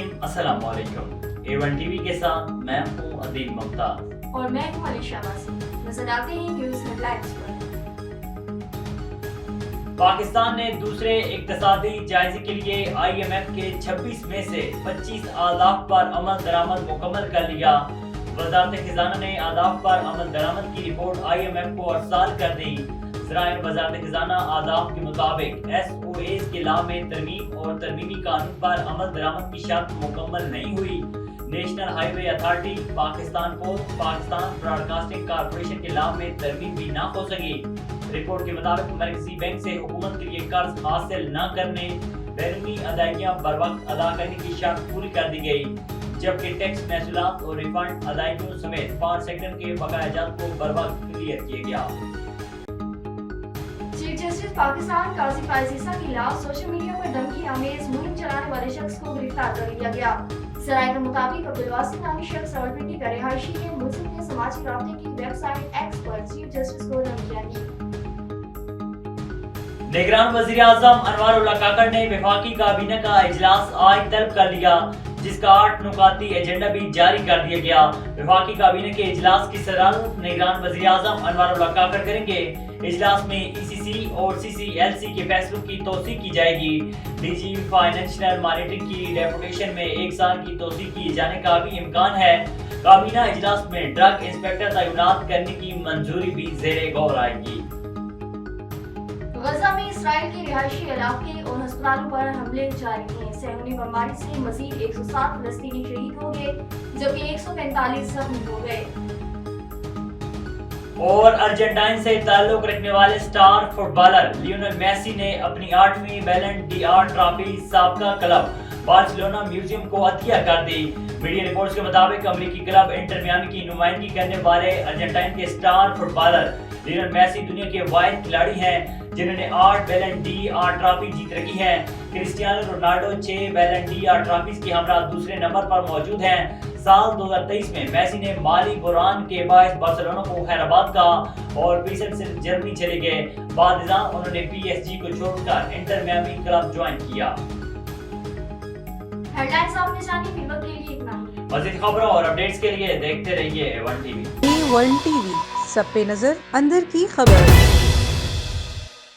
नाज़रीन अस्सलाम वालेकुम। A1 टीवी के साथ मैं हूँ अदील मुमताज और मैं हूँ अलीशा वासी। नजर आते हैं न्यूज़ हेडलाइंस पर। पाकिस्तान ने दूसरे इक्तिसादी जायजे के लिए IMF के 26 में से 25 अहदाफ पर अमल दरामद मुकम्मल कर लिया। वज़ारत खजाना ने अहदाफ पर अमल दरामद की रिपोर्ट IMF को अरसाल कर दी। ज़राए वज़ारत खजाना अहदाफ के मुताबिक SOAs के लाभ में तरमीम और तरमीमी कानून पर अमल दरामद की शर्त मुकम्मल नहीं हुई। National highway authority, Pakistan post, Pakistan broadcasting corporation के लाभ में तरमीम भी ना हो सकी। रिपोर्ट के मुताबिक मरकजी बैंक से हुकूमत के लिए कर्ज हासिल न करने, बैरूनी अदायगियां बर वक्त अदा करने की शर्त पूरी कर दी गई, जबकि टैक्स महसूलात और रिफंड अदायगियों समेत 5 सेक्टर के बकायाजात को बर वक्त क्लियर किया गया। चीफ जस्टिस पाकिस्तान काजी फायज ईसा के खिलाफ सोशल मीडिया पर धमकी आमेज मुहिम चलाने वाले शख्स को गिरफ्तार कर लिया गया। सराय के मुताबिक अब्दुलवासिफ नामी शख्स रावलपिंडी का रिहायशी है। मुल्जिम ने समाजी राब्ते की वेबसाइट एक्स पर चीफ जस्टिस को धमकियां दी। निगरान वज़ीर आज़म अनवर उल्लाह काकड़ ने वफाकी काबीना का इजलास आज तलब कर लिया, जिसका 8 नुकाती एजेंडा भी जारी कर दिया गया। वफाकी काबीना के इजलास की सदारत निगरान वज़ीर आज़म अनवर उल्लाह काकड़ करेंगे। इजलास में ECC और CCLC के फैसलों की तौसीक की जाएगी। DG फाइनेंशियल मॉनिटरिंग की डेपुटेशन में 1 साल की तौसीक किए जाने का भी इम्कान है। काबीना इजलास में ड्रग इंस्पेक्टर तैनात करने की मंजूरी भी ज़ेरे गौर आएगी। गजा में इसराइल के रिहायशी इलाके और अस्पतालों पर हमले जारी हैं। सहूनी बमबारी से मजीद 107 फलस्तीनी शहीद हो गए, जबकि 145 जख्मी हो गए। और अर्जेंटाइन से ताल्लुक रखने वाले स्टार फुटबॉलर लियोनेल मेसी ने अपनी 8वीं बैलन डीआर ट्रॉफी साबका क्लब बार्सिलोना म्यूजियम को अतिया कर दी। मीडिया रिपोर्ट्स के मुताबिक अमेरिकी क्लब इंटर मियामी की नुमाइंदगी करने वाले अर्जेंटाइन के स्टार फुटबॉलर लियोनेल मेसी दुनिया के वाहिद खिलाड़ी हैं जिन्होंने 8 बैलन डीआर ट्रॉफी जीत रखी है। क्रिस्टियानो रोनाल्डो 6 बैलन डीआर ट्रॉफीज के हमरा दूसरे नंबर पर मौजूद हैं। साल 2023 में मेसी ने माली बुरान के बायस बार्सिलोना को खैराबाद का और पीछे से जर्मनी चले गए। बाद उन्होंने PSG को छोड़कर इंटर मियामी क्लब ज्वाइन किया। हेडलाइंस आपने जानी, फिर वक्त के लिए इतना ही। मज़ीद खबरों और अपडेट्स के लिए देखते रहिए A1 टीवी। A1 टीवी, सब पे नजर, अंदर की खबर।